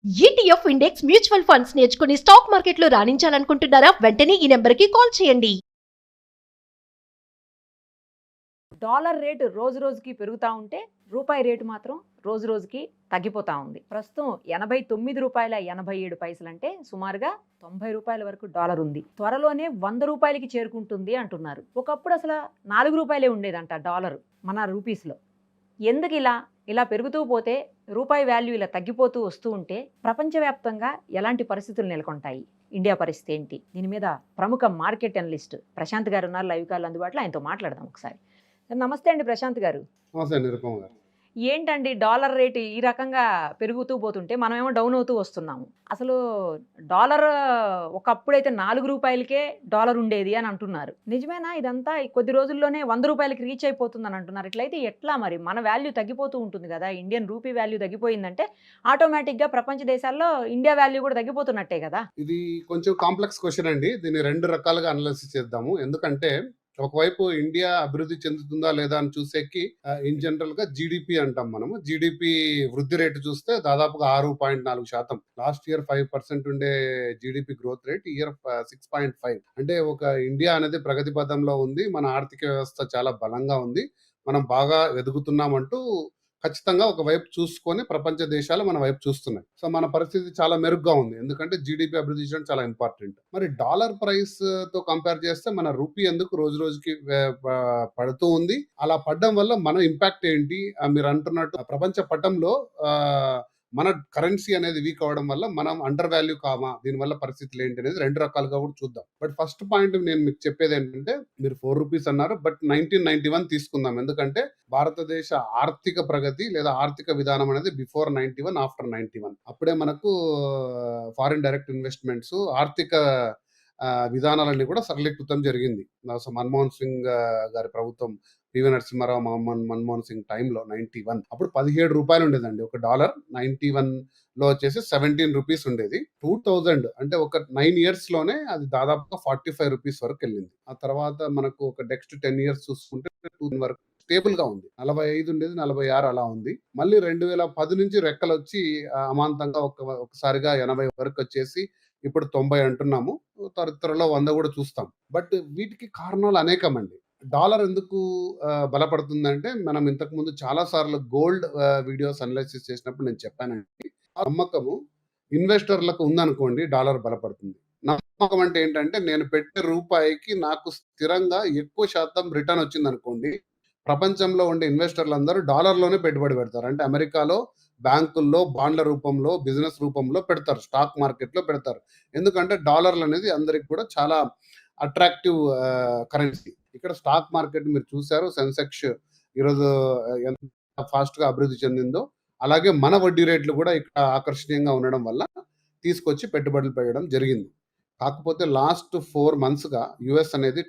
ETF index mutual funds నేర్చుకుని stock మార్కెట్లో రాణించాలనుకుంటున్నారా? వెంటనే ఈ నెంబర్కి కాల్ చేయండి. డాలర్ రేటు రోజు రోజుకి పెరుగుతూ ఉంటే రూపాయి రేటు మాత్రం రోజు రోజుకి తగ్గిపోతూ ఉంది. ప్రస్తుతం రూ. 89.87 అంటే సుమారుగా రూ. 90 వరకు డాలర్ ఉంది. త్వరలోనే రూ. 100కి చేరుకుంటుంది అంటున్నారు. ఒకప్పుడు అసలు రూ. 4 ఉండేదంట డాలర్ మన రూపీస్లో. ఎందుకు ఇలా పెరుగుతూ పోతే రూపాయి వాల్యూ ఇలా తగ్గిపోతూ వస్తూ ఉంటే ప్రపంచవ్యాప్తంగా ఎలాంటి పరిస్థితులు నెలకొంటాయి? ఇండియా పరిస్థితి ఏంటి? దీని మీద ప్రముఖ మార్కెట్ అనలిస్ట్ ప్రశాంత్ గారు ఉన్నారు లైవ్ కాల్ అందుబాటులో. ఆయనతో మాట్లాడదాం ఒకసారి. నమస్తే అండి ప్రశాంత్ గారు. నమస్తే నిరుపమ గారు. ఏంటండి డాలర్ రేటు ఈ రకంగా పెరుగుతూ పోతుంటే మనమేమో డౌన్ అవుతూ వస్తున్నాము. అసలు డాలర్ ఒకప్పుడైతే రూ. 4కే డాలర్ ఉండేది అని అంటున్నారు. నిజమేనా ఇదంతా? కొద్ది రోజుల్లోనే రూ. 100కి రీచ్ అయిపోతుందని అంటున్నారు. ఇట్లయితే ఎట్లా మరి? మన వాల్యూ తగ్గిపోతూ ఉంటుంది కదా. ఇండియన్ రూపీ వాల్యూ తగ్గిపోయిందంటే ఆటోమేటిక్గా ప్రపంచ దేశాల్లో ఇండియా వాల్యూ కూడా తగ్గిపోతున్నట్టే కదా. ఇది కొంచెం కాంప్లెక్స్ క్వశ్చన్ అండి. దీన్ని 2 రకాలుగా అనలైసిస్ చేద్దాము. ఎందుకంటే ఒకవైపు ఇండియా అభివృద్ధి చెందుతుందా లేదా అని చూసేకి ఇన్ జనరల్ గా జీడిపి అంటాం మనము. జీడిపి వృద్ధి రేటు చూస్తే దాదాపుగా 6.4%. లాస్ట్ ఇయర్ 5% ఉండే జీడిపి గ్రోత్ రేట్ ఇయర్ 6.5. అంటే ఒక ఇండియా అనేది ప్రగతి పథంలో ఉంది. మన ఆర్థిక వ్యవస్థ చాలా బలంగా ఉంది. మనం బాగా ఎదుగుతున్నామంటూ ఖచ్చితంగా ఒక వైపు చూసుకొని ప్రపంచ దేశాలు మన వైపు చూస్తున్నాయి. సో మన పరిస్థితి చాలా మెరుగ్గా ఉంది. ఎందుకంటే జీడిపి అభివృద్ధి చేయడం చాలా ఇంపార్టెంట్. మరి డాలర్ ప్రైస్ తో కంపేర్ చేస్తే మన రూపీ ఎందుకు రోజు రోజుకి పడుతూ ఉంది? అలా పడడం వల్ల మన ఇంపాక్ట్ ఏంటి? మీరు అంటున్నట్టు ప్రపంచ పటంలో మన కరెన్సీ అనేది వీక్ అవడం వల్ల మనం అండర్ వాల్యూ కామా, దీనివల్ల పరిస్థితులు ఏంటి అనేది 2 రకాలుగా కూడా చూద్దాం. బట్ ఫస్ట్ పాయింట్ నేను మీకు చెప్పేది ఏంటంటే, మీరు రూ. 4 అన్నారు, బట్ 1991 తీసుకుందాం. ఎందుకంటే భారతదేశ ఆర్థిక ప్రగతి లేదా ఆర్థిక విధానం అనేది బిఫోర్ 91, ఆఫ్టర్ 91. అప్పుడే మనకు ఫారిన్ డైరెక్ట్ ఇన్వెస్ట్మెంట్స్, ఆర్థిక విధానాలన్నీ కూడా సరళీకృతం జరిగింది. మన్మోహన్ సింగ్ గారి ప్రభుత్వం, పివి నరసింహారావు, మన్మోహన్ సింగ్ టైంలో 91 అప్పుడు రూ. 17 ఉండేదండి ఒక డాలర్. 91 లో వచ్చేసి 17 రూపీస్ ఉండేది. 2000 అంటే ఒక 9 ఇయర్స్ లోనే అది దాదాపుగా 45 రూపీస్ వరకు వెళ్ళింది. ఆ తర్వాత మనకు ఒక నెక్స్ట్ 10 ఇయర్స్ చూసుకుంటే 2000 వరకు స్టేబుల్ గా ఉంది. 45 ఉండేది, 46 అలా ఉంది. మళ్ళీ 2010 నుంచి రెక్కలు వచ్చి అమాంతంగా ఒకసారిగా 80 వరకు వచ్చేసి ఇప్పుడు 90 అంటున్నాము. త్వరలో 100 కూడా చూస్తాం. బట్ వీటికి కారణాలు అనేకమండి. డాలర్ ఎందుకు బలపడుతుందంటే, మనం ఇంతకు ముందు చాలా సార్లు గోల్డ్ వీడియోస్ అనలైసిస్ చేసినప్పుడు నేను చెప్పానండి. ఆ నమ్మకము ఇన్వెస్టర్లకు ఉందనుకోండి, డాలర్ బలపడుతుంది. నమ్మకం అంటే ఏంటంటే, నేను పెట్టే రూపాయికి నాకు స్థిరంగా ఎక్కువ శాతం రిటర్న్ వచ్చిందనుకోండి, ప్రపంచంలో ఉండే ఇన్వెస్టర్లందరూ డాలర్‌లోనే పెట్టుబడి పెడతారు. అంటే అమెరికాలో బ్యాంకుల్లో, బాండ్ల రూపంలో, బిజినెస్ రూపంలో పెడతారు. స్టాక్ మార్కెట్‌లో పెడతారు. ఎందుకంటే డాలర్‌లనేది అందరికి కూడా చాలా అట్రాక్టివ్ కరెన్సీ. ఇక్కడ స్టాక్ మార్కెట్ మీరు చూసారు. సెన్సెక్స్ ఈరోజు ఎంత ఫాస్ట్‌గా అభివృద్ధి చెందిందో, అలాగే మన వడ్డీ రేట్లు కూడా ఇక్కడ ఆకర్షణీయంగా ఉండడం వల్ల తీసుకొచ్చి పెట్టుబడులు పెట్టడం జరిగింది. కాకపోతే లాస్ట్ 4 మంత్స్‌గా యూఎస్ అనేది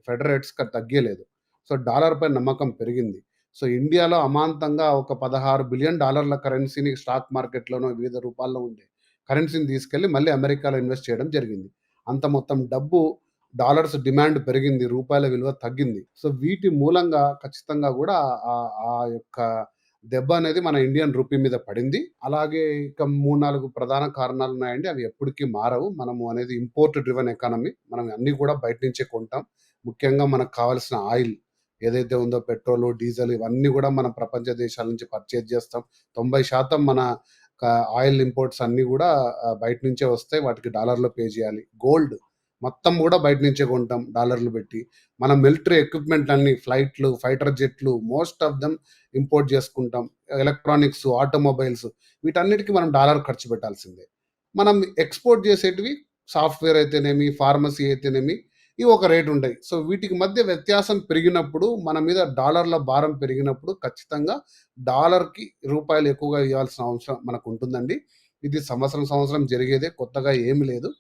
ఫెడరల్ రేట్స్ తగ్గలేదు. సో డాలర్ పై నమ్మకం పెరిగింది. సో ఇండియాలో అమాంతంగా ఒక $16 బిలియన్ కరెన్సీని స్టాక్ మార్కెట్‌లోనో వివిధ రూపాల్లో ఉండే కరెన్సీని తీసుకెళ్ళి మళ్ళీ అమెరికాలో ఇన్వెస్ట్ చేయడం జరిగింది. అంత మొత్తం డబ్బు డాలర్స్ డిమాండ్ పెరిగింది. రూపాయల విలువ తగ్గింది. సో వీటి మూలంగా ఖచ్చితంగా కూడా ఆ యొక్క దెబ్బ అనేది మన ఇండియన్ రూపీ మీద పడింది. అలాగే ఇక 3, 4 ప్రధాన కారణాలున్నాయండి. అవి ఎప్పటికీ మారవు. మనము అనేది ఇంపోర్ట్ డ్రివెన్ ఎకానమీ. మనం అన్నీ కూడా బయట నుంచే కొంటాం. ముఖ్యంగా మనకు కావాల్సిన ఆయిల్ ఏదైతే ఉందో, పెట్రోలు, డీజిల్, ఇవన్నీ కూడా మనం ప్రపంచ దేశాల నుంచి పర్చేజ్ చేస్తాం. 90% మన ఆయిల్ ఇంపోర్ట్స్ అన్నీ కూడా బయట నుంచే వస్తాయి. వాటికి డాలర్‌లో పే చేయాలి. గోల్డ్ మొత్తం కూడా బయట నుంచే కొంటాం డాలర్‌లు పెట్టి. మన మిలిటరీ ఎక్విప్‌మెంట్ అన్నీ, ఫ్లైట్‌లు, ఫైటర్ జెట్‌లు మోస్ట్ ఆఫ్ దెమ్ ఇంపోర్ట్ చేసుకుంటాం. ఎలక్ట్రానిక్స్, ఆటోమొబైల్స్, వీటన్నిటికి మనం డాలర్ ఖర్చు పెట్టాల్సిందే. మనం ఎక్స్‌పోర్ట్ చేసేటివి సాఫ్ట్‌వేర్ అయితేనేమి, ఫార్మసీ అయితేనేమి, ఇవి ఒక రేట్ ఉంటాయి. సో వీటికి మధ్య వ్యత్యాసం పెరిగినప్పుడు, మన మీద డాలర్ల భారం పెరిగినప్పుడు ఖచ్చితంగా డాలర్‌కి రూపాయలు ఎక్కువగా ఇవ్వాల్సిన అవసరం మనకుంటుందండి. ఇది సంవత్సరం జరిగేదే, కొత్తగా ఏమి లేదు.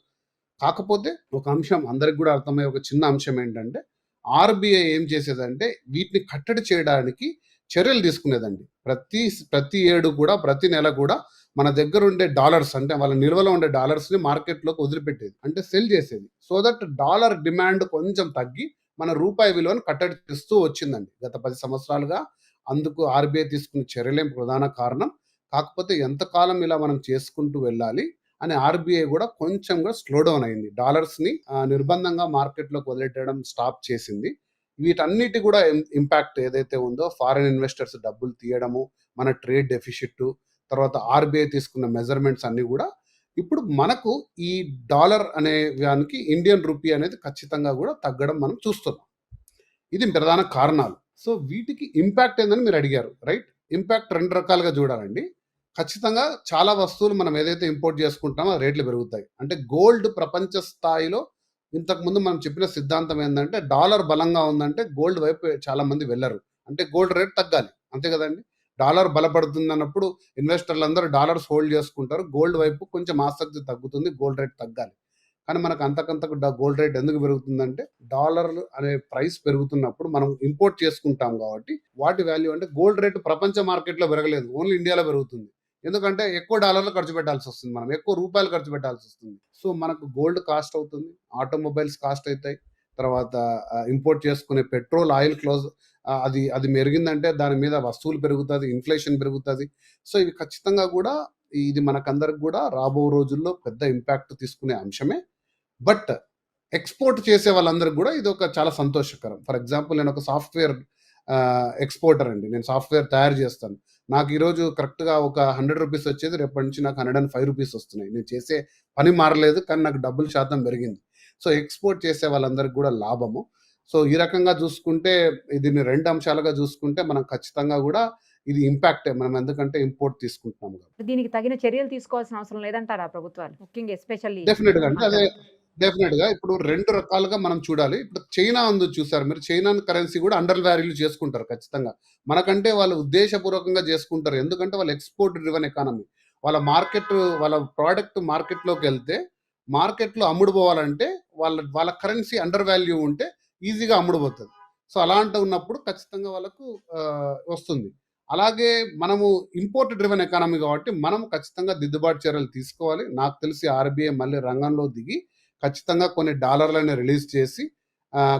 కాకపోతే ఒక అంశం అందరికి కూడా అర్థమయ్యే ఒక చిన్న అంశం ఏంటంటే, ఆర్‌బీఐ ఏం చేసేదంటే వీటిని కట్టడి చేయడానికి చర్యలు తీసుకునేదండి. ప్రతి ఏడు కూడా, ప్రతి నెల కూడా మన దగ్గర ఉండే డాలర్స్, అంటే వాళ్ళ నిల్వలో ఉండే డాలర్స్‌ని మార్కెట్‌లోకి వదిలిపెట్టేది. అంటే సెల్ చేసేది. సో దట్ డాలర్ డిమాండ్ కొంచెం తగ్గి మన రూపాయి విలువను కట్టడి చేస్తూ వచ్చిందండి గత 10 సంవత్సరాలుగా. అందుకు ఆర్‌బీఐ తీసుకున్న చర్యలే ప్రధాన కారణం. కాకపోతే ఎంతకాలం ఇలా మనం చేసుకుంటూ వెళ్ళాలి అని ఆర్బీఐ కూడా కొంచెం కూడా స్లో డౌన్ అయింది. డాలర్స్‌ని నిర్బంధంగా మార్కెట్‌లోకి వదిలేయడం స్టాప్ చేసింది. వీటన్నిటి కూడా ఇంపాక్ట్ ఏదైతే ఉందో ఫారిన్ ఇన్వెస్టర్స్ డబ్బులు తీయడము, మన ట్రేడ్ డెఫిసిట్, తర్వాత ఆర్బీఐ తీసుకున్న మెజర్‌మెంట్స్ అన్నీ కూడా ఇప్పుడు మనకు ఈ డాలర్ అనే దానికి ఇండియన్ రూపీ అనేది ఖచ్చితంగా కూడా తగ్గడం మనం చూస్తున్నాం. ఇది ప్రధాన కారణాలు. సో వీటికి ఇంపాక్ట్ ఏందని మీరు అడిగారు. రైట్? ఇంపాక్ట్ 2 రకాలుగా చూడాలండి. ఖచ్చితంగా చాలా వస్తువులు మనం ఏదైతే ఇంపోర్ట్ చేసుకుంటామో ఆ రేట్లు పెరుగుతాయి. అంటే గోల్డ్ ప్రపంచ స్థాయిలో ఇంతకుముందు మనం చెప్పిన సిద్ధాంతం ఏందంటే డాలర్ బలంగా ఉందంటే గోల్డ్ వైపు చాలా మంది వెళ్లరు. అంటే గోల్డ్ రేట్ తగ్గాలి. అంతే కదండీ! డాలర్ బలపడుతుందన్నప్పుడు ఇన్వెస్టర్లందరూ డాలర్స్ హోల్డ్ చేసుకుంటారు. గోల్డ్ వైపు కొంచెం ఆసక్తి తగ్గుతుంది. గోల్డ్ రేట్ తగ్గాలి. కానీ మనకు అంతకంతకు గోల్డ్ రేట్ ఎందుకు పెరుగుతుందంటే డాలర్ అనే ప్రైస్ పెరుగుతున్నప్పుడు మనం ఇంపోర్ట్ చేసుకుంటాం కాబట్టి వాటి వాల్యూ అంటే గోల్డ్ రేట్ ప్రపంచ మార్కెట్‌లో పెరగలేదు. ఓన్లీ ఇండియాలో పెరుగుతుంది. ఎందుకంటే ఎక్కువ డాలర్లు ఖర్చు పెట్టాల్సొస్తుంది మనం. ఎక్కువ రూపాయలు ఖర్చు పెట్టాల్సొస్తుంది. సో మనకు గోల్డ్ కాస్ట్ అవుతుంది. ఆటోమొబైల్స్ కాస్ట్ అయితాయి. తర్వాత ఇంపోర్ట్ చేసుకునే పెట్రోల్, ఆయిల్ అది అది మెరిగిందంటే దాని మీద వస్తువులు పెరుగుతది. ఇన్‌ఫ్లేషన్ పెరుగుతది. సో ఇవి ఖచ్చితంగా కూడా ఇది మనకందరికి కూడా రాబో రోజుల్లో పెద్ద ఇంపాక్ట్ తీసుకునే అంశమే. బట్ ఎక్స్‌పోర్ట్ చేసే వాళ్ళందరికి గూడా ఇదొక చాలా సంతోషకరం. ఫర్ ఎగ్జాంపుల్ నేనొక సాఫ్ట్‌వేర్ ఎక్స్‌పోర్టర్ అండి. నేను సాఫ్ట్‌వేర్ తయారు జేస్తాను. నాకు ఈరోజు కరెక్ట్‌గా ఒక రూ. 100 వచ్చేది. రేపటి నుంచి నాకు రూ. 105 వస్తున్నాయి. నేను చేసే పని మారలేదు. కానీ నాకు డబ్బుల శాతం పెరిగింది. సో, ఎక్స్‌పోర్ట్ చేసే వాళ్ళందరికి గూడా లాభము. సో, ఈ రకంగా జూసుకుంటే దీన్ని 2 అంశాలుగా జూసుకుంటే మనం ఖచ్చితంగా గూడా ఇది ఇంపాక్టే. మనం ఎందుకంటే ఇంపోర్ట్ తీసుకుంటున్నాము కాబట్టి. దీనికి తగిన చర్యలు తీసుకోవాల్సిన అవసరం లేదంటారా ప్రభుత్వాలు? ముఖ్యంగా ఎస్పెషల్లీ డెఫినిట్‌గా అంటే మన అదే డెఫినిట్‌గా ఇప్పుడు 2 రకాలుగా మనం చూడాలి. ఇప్పుడు చైనా ఉంది చూసారు మీరు. చైనాన్ కరెన్సీ గూడా అండర్ వాల్యూ చేసుకుంటారు ఖచ్చితంగా. మనకంటే వాళ్ళు ఉద్దేశపూర్వకంగా చేసుకుంటారు. ఎందుకంటే వాళ్ళు ఎక్స్‌పోర్ట్ డ్రివెన్ ఎకానమీ. వాళ్ళ ప్రొడక్ట్ మార్కెట్‌లోకెళ్తే మార్కెట్‌లో అమ్ముడుపోవాలంటే వాళ్ళ కరెన్సీ అండర్ వాల్యూ ఉంటే ఈజీగా అమ్ముడుపోతది. సో, ఉన్నప్పుడు ఖచ్చితంగా వాళ్ళకు వస్తుంది. అలాగే మనము ఇంపోర్ట్ డ్రివెన్ ఎకానమీ కాబట్టి మనం ఖచ్చితంగా దిద్దుబాటు చర్యలు తీసుకోవాలి. నాకు తెలిసి ఆర్‌బీఐ మళ్ళీ రంగంలో దిగి ఖచ్చితంగా కొన్ని డాలర్‌లని రిలీజ్ చేసి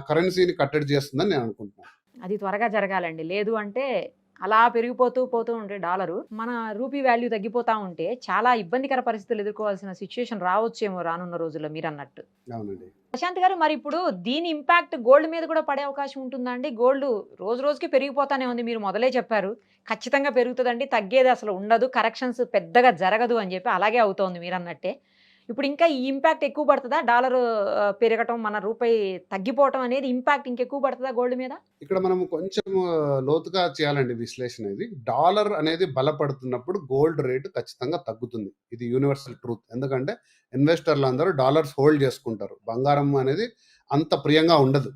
కరెన్సీని కట్టడి చేస్తుందని నేను అనుకుంటున్నాను. అది త్వరగా జరగాలండి. లేదు అంటే అలా పోతూ ఉంటే డాలరు మన రూపీ వాల్యూ తగ్గిపోతా ఉంటే చాలా ఇబ్బందికర పరిస్థితులు ఎదుర్కోవాల్సిన సిట్యుయేషన్ రావచ్చేమో రానున్న రోజుల్లో మీరన్నట్టు. అవునండి. ప్రశాంత్ గారు మరి ఇప్పుడు దీని ఇంపాక్ట్ గోల్డ్ మీద కూడా పడే అవకాశం ఉంటుందా అండి? గోల్డ్ రోజు రోజుకి పెరిగిపోతానే ఉంది. మీరు మొదలే చెప్పారు. ఖచ్చితంగా పెరుగుతదండి. తగ్గేది అసలు ఉండదు. కరెక్షన్స్ పెద్దగా జరగదు అని చెప్పి అలాగే అవుతోంది మీరన్నట్టే. ఇప్పుడు ఇంకా ఈ ఇంపాక్ట్ ఎక్కువ పడతదా? డాలరు పెరగటం, మన రూపాయి తగ్గిపోవటం అనేది ఇంపాక్ట్ ఇంకెక్కువ పడతదా గోల్డ్ మీద? ఇక్కడ మనం కొంచెం లోతుగా చేయాలండి విశ్లేషణ ఇది. డాలర్ అనేది బలపడుతున్నప్పుడు గోల్డ్ రేట్ ఖచ్చితంగా తగ్గుతుంది. ఇది యూనివర్సల్ ట్రూత్. ఎందుకంటే ఇన్వెస్టర్లందరూ డాలర్స్ హోల్డ్ చేసుకుంటారు. బంగారం అనేది అంత ప్రియంగా ఉండదు.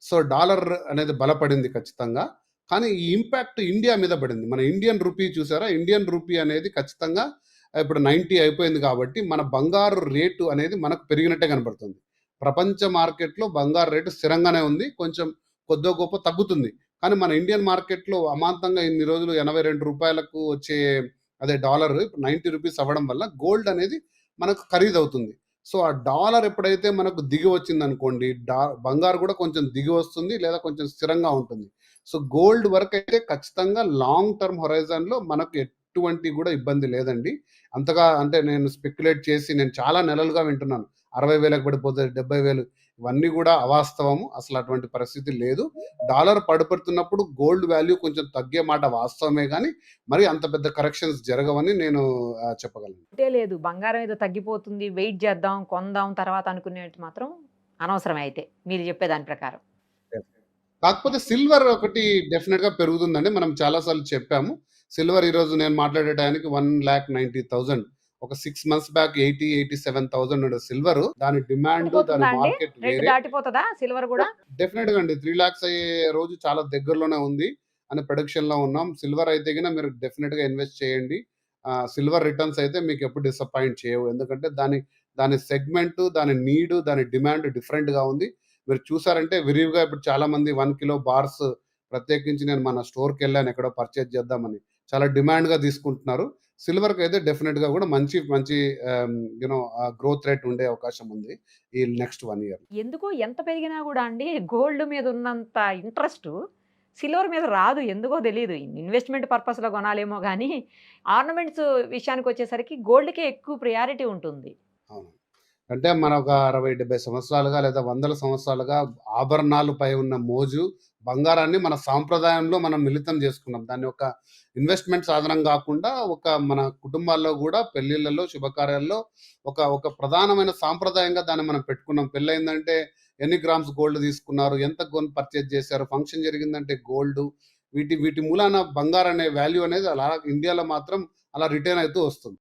సో, డాలర్ అనేది బలపడింది ఖచ్చితంగా. కానీ ఈ ఇంపాక్ట్ ఇండియా మీద పడింది. మన ఇండియన్ రూపీ చూసారా? ఇండియన్ రూపీ అనేది ఖచ్చితంగా ఇప్పుడు 90 అయిపోయింది కాబట్టి మన బంగారు రేటు అనేది మనకు పెరిగినట్టే కనపడుతుంది. ప్రపంచ మార్కెట్‌లో బంగారు రేటు స్థిరంగానే ఉంది. కొంచెం కొద్దో గొప్ప తగ్గుతుంది. కానీ మన ఇండియన్ మార్కెట్‌లో అమాంతంగా ఇన్ని రోజులు రూ. 82కు వచ్చే అదే డాలర్ ఇప్పుడు రూ. 90 అవ్వడం వల్ల గోల్డ్ అనేది మనకు ఖరీదవుతుంది. సో, ఆ డాలర్ ఎప్పుడైతే మనకు దిగి వచ్చిందనుకోండి, బంగారు కూడా కొంచెం దిగి వస్తుంది లేదా కొంచెం స్థిరంగా ఉంటుంది. సో, గోల్డ్ వరకైతే ఖచ్చితంగా లాంగ్ టర్మ్ హొరైజన్‌లో మనకు ఎటువంటి కూడా ఇబ్బంది లేదండి. అంతగా అంటే నేను స్పెక్యులేట్ చేసి నేను చాలా నెలలుగా వింటున్నాను. 60,000కి పడిపోతది, 70,000 ఇవన్నీ గూడా అవాస్తవము. అసలు అటువంటి పరిస్థితి లేదు. డాలర్ పడిపోతున్నప్పుడు గోల్డ్ వాల్యూ కొంచెం తగ్గే మాట వాస్తవమే గానీ, మరి అంత పెద్ద కరెక్షన్స్ జరగవని నేను చెప్పగలను. అంటే లేదు. బంగారం ఏదో తగ్గిపోతుంది. వెయిట్ చేద్దాం, కొందాం తర్వాత అనుకునేటి మాత్రం అనవసరమే అయితే. మీరు చెప్పే దాని ప్రకారం. కాకపోతే సిల్వర్ ఒకటి డెఫినిట్‌గా పెరుగుతుందండి. మనం చాలా సార్లు చెప్పాము. సిల్వర్ ఈరోజు నేను మాట్లాడే టయానికి 1,90,000 ఒక 6 మంత్స్ బ్యాక్ 87,000 ఉండే సిల్వరు. దాని డిమాండ్, దాని దాటిపోతుందా అండి? మార్కెట్ రేట్ వేరే. దాటిపోతదా సిల్వర్ గూడా? డెఫినిట్‌గా అండి. 3,00,000 అయ్యే రోజు చాలా దగ్గరలోనే ఉంది అనే ప్రొడిక్షన్‌లో ఉన్నాం. సిల్వర్ అయితే గిన మీరు డెఫినిట్‌గా ఇన్వెస్ట్ చేయండి. సిల్వర్ రిటర్న్స్ అయితే మీకెప్పుడు డిసప్పాయింట్ చేయవు. ఎందుకంటే దాని సెగ్మెంట్, దాని నీడ్, దాని డిమాండ్ డిఫరెంట్‌గా ఉంది. మీరు చూసారంటే విరివిగా ఇప్పుడు చాలామంది 1 కిలో బార్స్ ప్రత్యేకించి నేను మన స్టోర్‌కెళ్ళాను ఎక్కడో పర్చేజ్ చేద్దామని. చాలా డిమాండ్‌గా తీసుకుంటున్నారు. సిల్వర్‌కైతే డెఫినిట్‌గా కూడా మంచి మంచి గ్రోత్ రేట్ ఉండే అవకాశం ఉంది. ఈ నెక్స్ట్ 1 ఇయర్. ఎందుకో ఎంత పెరిగినా గూడా అండి గోల్డ్ మీద ఉన్నంత ఇంట్రెస్టు సిల్వర్ మీద రాదు. ఎందుకో తెలీదు. ఇన్వెస్ట్‌మెంట్ పర్పస్‌లో కొనాలేమో గానీ, ఆర్నమెంట్స్ విషయానికొచ్చేసరికి గోల్డ్‌కే ఎక్కువ ప్రయారిటీ ఉంటుంది. అవును. అంటే మన ఒక 60, 70 సంవత్సరాలుగా లేదా వందల సంవత్సరాలుగా ఆభరణాలపై ఉన్న మోజు, బంగారాన్ని మన సాంప్రదాయంలో మనం మిళితం చేసుకున్నాం. దాన్ని ఒక ఇన్వెస్ట్‌మెంట్ సాధనం గాకుండా, ఒక మన కుటుంబాల్లో గూడా పెళ్ళిళ్ళలో, శుభకార్యాల్లో ఒక ప్రధానమైన సాంప్రదాయంగా దాన్ని మనం పెట్టుకున్నాం. పెళ్లయిందంటే ఎన్ని గ్రామ్స్ గోల్డ్ తీసుకున్నారు? ఎంత పర్చేజ్ చేశారు? ఫంక్షన్ జరిగిందంటే గోల్డు. వీటి వీటి మూలాన బంగారనే వాల్యూ అనేది అలా ఇండియాలో మాత్రం అలా రిటైన్ అయితూ వస్తుంది.